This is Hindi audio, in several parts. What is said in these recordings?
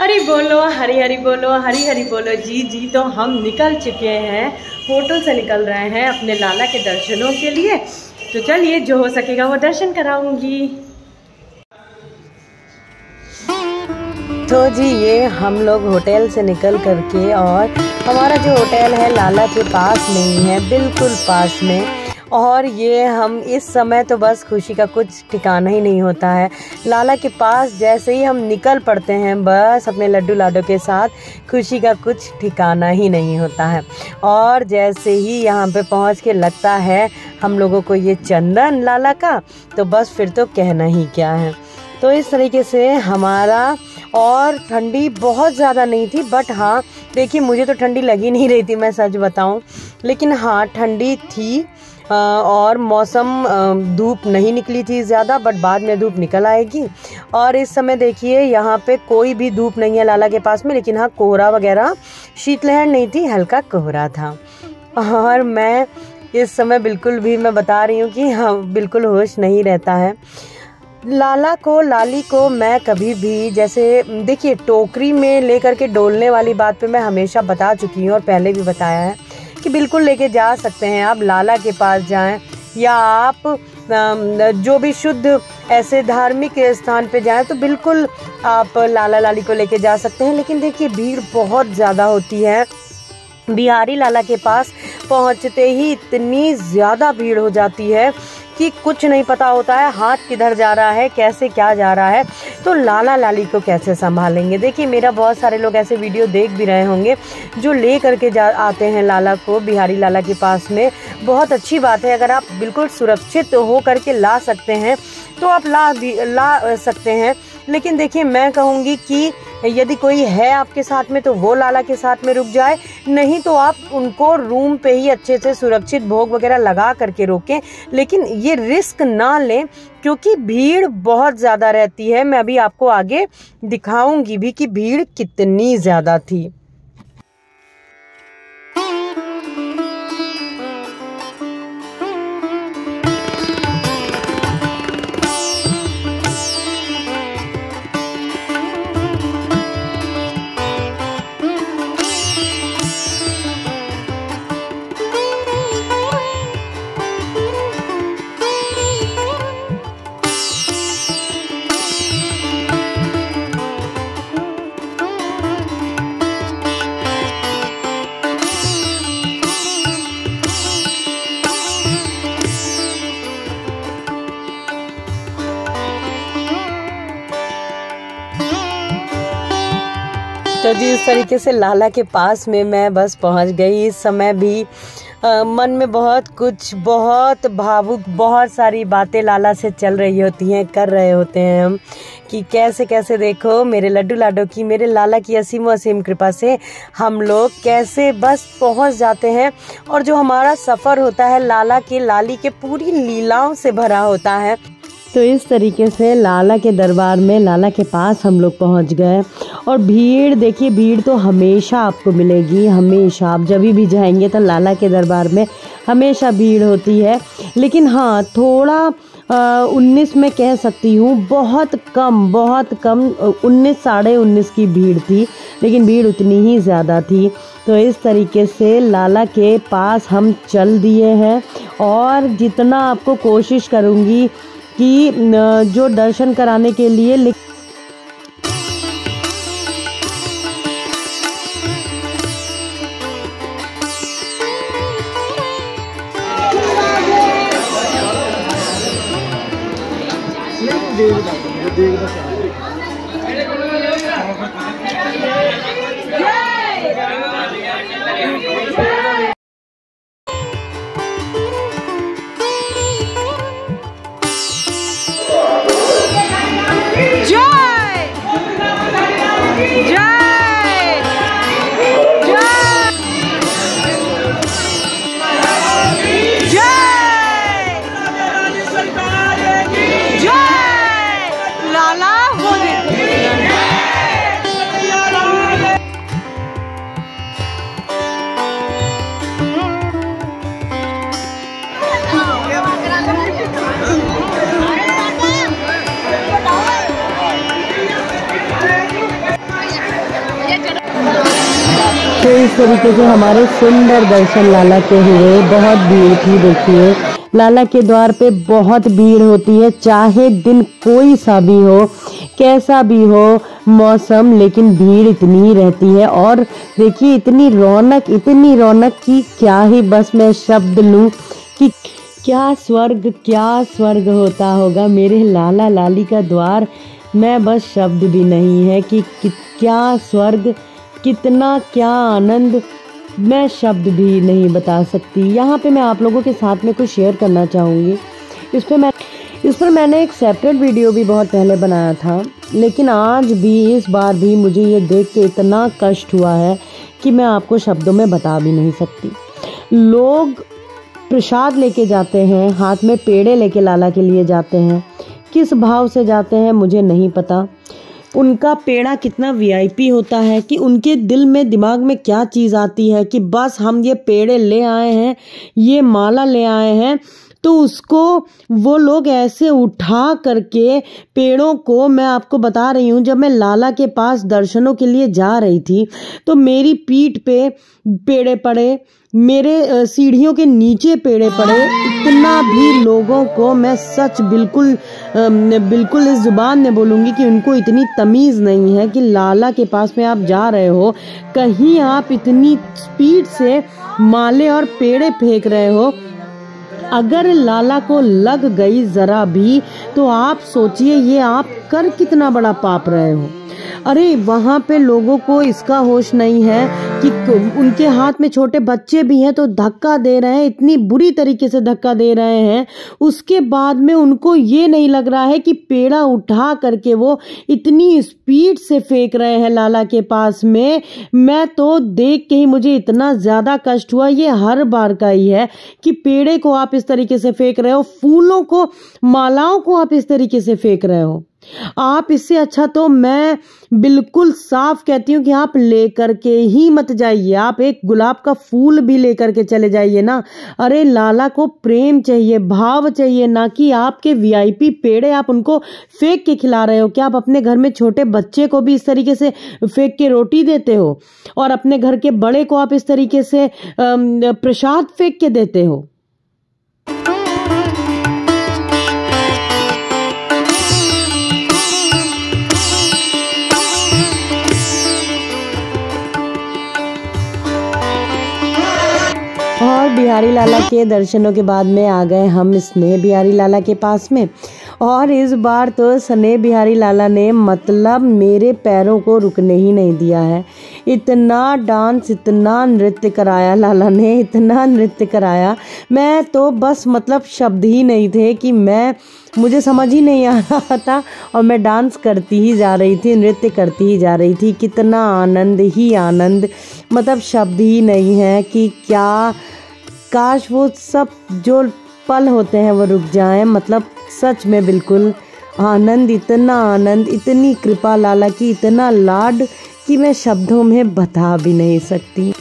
हरी बोलो, हरी हरी बोलो, हरी हरी बोलो। जी जी, तो हम निकल चुके हैं, होटल से निकल रहे हैं अपने लाला के दर्शनों के लिए। तो चलिए, जो हो सकेगा वो दर्शन कराऊंगी। तो जी, ये हम लोग होटल से निकल करके, और हमारा जो होटल है लाला के पास में ही है, बिल्कुल पास में। और ये हम इस समय तो बस खुशी का कुछ ठिकाना ही नहीं होता है। लाला के पास जैसे ही हम निकल पड़ते हैं, बस अपने लड्डू लाडो के साथ, खुशी का कुछ ठिकाना ही नहीं होता है। और जैसे ही यहाँ पे पहुँच के लगता है हम लोगों को ये चंदन लाला का, तो बस फिर तो कहना ही क्या है। तो इस तरीके से हमारा, और ठंडी बहुत ज़्यादा नहीं थी, बट हाँ देखिए, मुझे तो ठंडी लगी नहीं रही थी, मैं सच बताऊं, लेकिन हाँ ठंडी थी। और मौसम, धूप नहीं निकली थी ज़्यादा, बट बाद में धूप निकल आएगी। और इस समय देखिए, यहाँ पे कोई भी धूप नहीं है लाला के पास में, लेकिन हाँ कोहरा वगैरह, शीतलहर नहीं थी, हल्का कोहरा था। और मैं इस समय बिल्कुल भी, मैं बता रही हूँ कि हाँ बिल्कुल होश नहीं रहता है। लाला को, लाली को मैं कभी भी, जैसे देखिए, टोकरी में लेकर के डोलने वाली बात पे मैं हमेशा बता चुकी हूँ और पहले भी बताया है कि बिल्कुल लेके जा सकते हैं आप लाला के पास जाएं, या आप जो भी शुद्ध ऐसे धार्मिक स्थान पे जाएं, तो बिल्कुल आप लाला लाली को लेके जा सकते हैं। लेकिन देखिए, भीड़ बहुत ज़्यादा होती है। बिहारी लाला के पास पहुंचते ही इतनी ज़्यादा भीड़ हो जाती है कि कुछ नहीं पता होता है, हाथ किधर जा रहा है, कैसे क्या जा रहा है, तो लाला लाली को कैसे संभालेंगे। देखिए, मेरा बहुत सारे लोग ऐसे वीडियो देख भी रहे होंगे जो ले करके जा आते हैं लाला को बिहारी लाला के पास में। बहुत अच्छी बात है, अगर आप बिल्कुल सुरक्षित हो करके ला सकते हैं तो आप ला सकते हैं। लेकिन देखिए, मैं कहूँगी कि यदि कोई है आपके साथ में तो वो लाला के साथ में रुक जाए, नहीं तो आप उनको रूम पे ही अच्छे से सुरक्षित भोग वगैरह लगा करके रोकें। लेकिन ये रिस्क ना लें, क्योंकि भीड़ बहुत ज़्यादा रहती है। मैं अभी आपको आगे दिखाऊंगी भी कि भीड़ कितनी ज़्यादा थी। तो जी, इस तरीके से लाला के पास में मैं बस पहुंच गई। इस समय भी मन में बहुत कुछ, बहुत भावुक, बहुत सारी बातें लाला से चल रही होती हैं, कर रहे होते हैं हम, कि कैसे कैसे देखो मेरे लड्डू लाडो की, मेरे लाला की असीम असीम कृपा से हम लोग कैसे बस पहुंच जाते हैं। और जो हमारा सफ़र होता है लाला के, लाली के पूरी लीलाओं से भरा होता है। तो इस तरीके से लाला के दरबार में, लाला के पास हम लोग पहुंच गए। और भीड़ देखिए, भीड़ तो हमेशा आपको मिलेगी, हमेशा आप जब भी जाएंगे तो लाला के दरबार में हमेशा भीड़ होती है। लेकिन हाँ, थोड़ा 19 में कह सकती हूँ, बहुत कम 19, साढ़े 19 की भीड़ थी, लेकिन भीड़ उतनी ही ज़्यादा थी। तो इस तरीके से लाला के पास हम चल दिए हैं, और जितना आपको कोशिश करूँगी कि जो दर्शन कराने के लिए तो इस तरीके से हमारे सुंदर दर्शन लाला के हुए। बहुत भीड़ थी, देखिए लाला के द्वार पे बहुत भीड़ होती है, चाहे दिन कोई सा भी हो, कैसा भी हो मौसम, लेकिन भीड़ इतनी ही रहती है। और देखिए इतनी रौनक कि क्या ही बस मैं शब्द लूं कि क्या स्वर्ग होता होगा मेरे लाला लाली का द्वार। मैं बस शब्द भी नहीं है कि क्या स्वर्ग, कितना क्या आनंद, मैं शब्द भी नहीं बता सकती। यहाँ पे मैं आप लोगों के साथ में कुछ शेयर करना चाहूँगी। इस पर मैंने एक सेपरेट वीडियो भी बहुत पहले बनाया था, लेकिन आज भी इस बार भी मुझे ये देख के इतना कष्ट हुआ है कि मैं आपको शब्दों में बता भी नहीं सकती। लोग प्रसाद लेके जाते हैं, हाथ में पेड़े लेके लाला के लिए जाते हैं, किस भाव से जाते हैं मुझे नहीं पता। उनका पेड़ा कितना वीआईपी होता है कि उनके दिल में दिमाग में क्या चीज़ आती है कि बस हम ये पेड़े ले आए हैं, ये माला ले आए हैं, तो उसको वो लोग ऐसे उठा करके पेड़ों को, मैं आपको बता रही हूँ, जब मैं लाला के पास दर्शनों के लिए जा रही थी तो मेरी पीठ पे पेड़े पड़े, मेरे सीढ़ियों के नीचे पेड़े पड़े। इतना भी लोगों को मैं सच बिल्कुल इस जुबान में बोलूँगी कि उनको इतनी तमीज़ नहीं है कि लाला के पास में आप जा रहे हो, कहीं आप इतनी स्पीड से माले और पेड़े फेंक रहे हो, अगर लाला को लग गई जरा भी तो आप सोचिए ये आप कर कितना बड़ा पाप रहे हो। अरे वहाँ पे लोगों को इसका होश नहीं है कि उनके हाथ में छोटे बच्चे भी हैं तो धक्का दे रहे हैं, इतनी बुरी तरीके से धक्का दे रहे हैं। उसके बाद में उनको ये नहीं लग रहा है कि पेड़ा उठा करके वो इतनी स्पीड से फेंक रहे हैं लाला के पास में। मैं तो देख के ही मुझे इतना ज़्यादा कष्ट हुआ। ये हर बार का ही है कि पेड़े को आप इस तरीके से फेंक रहे हो, फूलों को, मालाओं को आप इस तरीके से फेंक रहे हो। आप इससे अच्छा तो मैं बिल्कुल साफ कहती हूँ कि आप लेकर के ही मत जाइए, आप एक गुलाब का फूल भी लेकर के चले जाइए ना। अरे लाला को प्रेम चाहिए, भाव चाहिए, ना कि आपके वीआईपी पेड़े आप उनको फेंक के खिला रहे हो। क्या आप अपने घर में छोटे बच्चे को भी इस तरीके से फेंक के रोटी देते हो और अपने घर के बड़े को आप इस तरीके से प्रसाद फेंक के देते हो? और बिहारी लाला के दर्शनों के बाद में आ गए हम स्नेह बिहारी लाला के पास में। और इस बार तो स्नेह बिहारी लाला ने मतलब मेरे पैरों को रुकने ही नहीं दिया है। इतना डांस, इतना नृत्य कराया लाला ने, इतना नृत्य कराया, मैं तो बस मतलब शब्द ही नहीं थे कि मुझे समझ ही नहीं आ रहा था और मैं डांस करती ही जा रही थी, नृत्य करती ही जा रही थी। कितना आनंद ही आनंद, मतलब शब्द ही नहीं है कि क्या, काश वो सब जो पल होते हैं वो रुक जाएं। मतलब सच में बिल्कुल आनंद, इतना आनंद, इतनी कृपा लाला की, इतना लाड कि मैं शब्दों में बता भी नहीं सकती।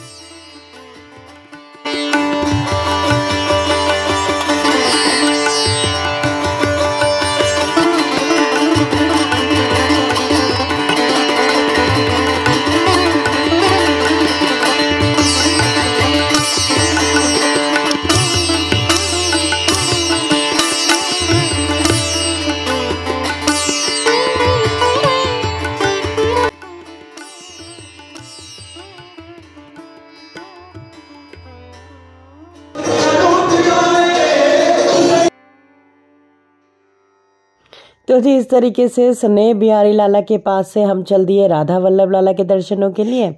तो जी इस तरीके से स्नेह बिहारी लाला के पास से हम चल दिए राधा वल्लभ लाला के दर्शनों के लिए।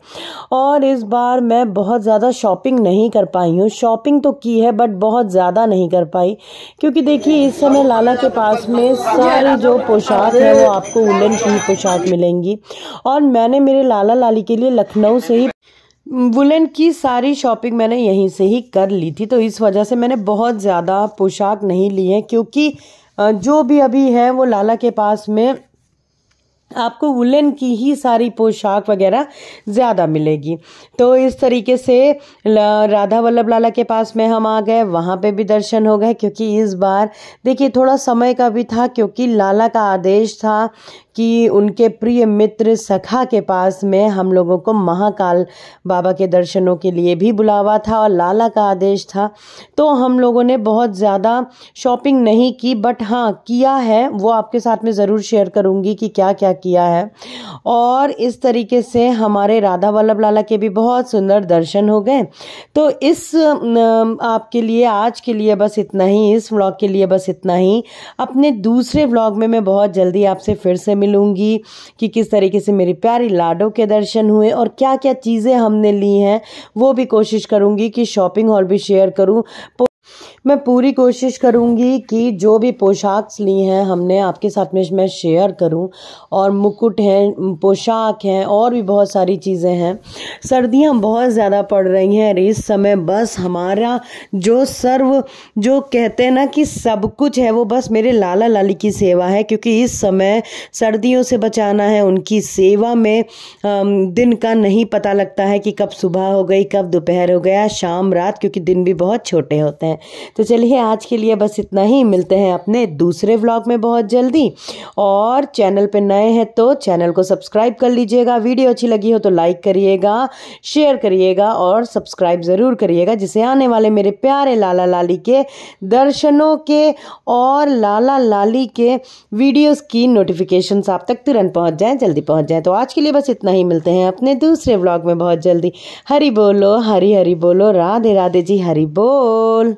और इस बार मैं बहुत ज़्यादा शॉपिंग नहीं कर पाई हूँ। शॉपिंग तो की है बट बहुत ज़्यादा नहीं कर पाई, क्योंकि देखिए इस समय लाला के पास में सारी जो पोशाक है वो आपको वुलन की ही पोशाक मिलेंगी। और मैंने मेरे लाला लाली के लिए लखनऊ से ही वुलन की सारी शॉपिंग मैंने यहीं से ही कर ली थी। तो इस वजह से मैंने बहुत ज़्यादा पोशाक नहीं ली है, क्योंकि जो भी अभी है वो लाला के पास में आपको वुलन की ही सारी पोशाक वगैरह ज़्यादा मिलेगी। तो इस तरीके से राधा वल्लभ लाला के पास में हम आ गए, वहाँ पे भी दर्शन हो गए, क्योंकि इस बार देखिए थोड़ा समय का भी था, क्योंकि लाला का आदेश था कि उनके प्रिय मित्र सखा के पास में हम लोगों को महाकाल बाबा के दर्शनों के लिए भी बुलावा था और लाला का आदेश था। तो हम लोगों ने बहुत ज़्यादा शॉपिंग नहीं की, बट हाँ किया है, वो आपके साथ में ज़रूर शेयर करूँगी कि क्या क्या किया है। और इस तरीके से हमारे राधा वल्लभ लाला के भी बहुत सुंदर दर्शन हो गए। तो इस आपके लिए आज के लिए बस इतना ही, इस व्लॉग के लिए बस इतना ही। अपने दूसरे व्लॉग में मैं बहुत जल्दी आपसे फिर से मिलूंगी कि किस तरीके से मेरी प्यारी लाडो के दर्शन हुए और क्या क्या चीज़ें हमने ली हैं, वो भी कोशिश करूंगी कि शॉपिंग हॉल भी शेयर करूं। मैं पूरी कोशिश करूंगी कि जो भी पोशाक ली हैं हमने आपके साथ में मैं शेयर करूं। और मुकुट हैं, पोशाक हैं, और भी बहुत सारी चीज़ें हैं। सर्दियां बहुत ज़्यादा पड़ रही हैं और इस समय बस हमारा जो कहते हैं ना कि सब कुछ है, वो बस मेरे लाला लाली की सेवा है, क्योंकि इस समय सर्दियों से बचाना है। उनकी सेवा में दिन का नहीं पता लगता है कि कब सुबह हो गई, कब दोपहर हो गया, शाम रात, क्योंकि दिन भी बहुत छोटे होते हैं। तो चलिए आज के लिए बस इतना ही, मिलते हैं अपने दूसरे व्लॉग में बहुत जल्दी। और चैनल पे नए हैं तो चैनल को सब्सक्राइब कर लीजिएगा, वीडियो अच्छी लगी हो तो लाइक करिएगा, शेयर करिएगा और सब्सक्राइब ज़रूर करिएगा, जिससे आने वाले मेरे प्यारे लाला लाली के दर्शनों के और लाला लाली के वीडियोस की नोटिफिकेशंस आप तक तुरंत पहुंच जाएं, जल्दी पहुंच जाएं। तो आज के लिए बस इतना ही, मिलते हैं अपने दूसरे व्लॉग में बहुत जल्दी। हरि बोलो, हरि हरि बोलो, राधे राधे जी, हरि बोल।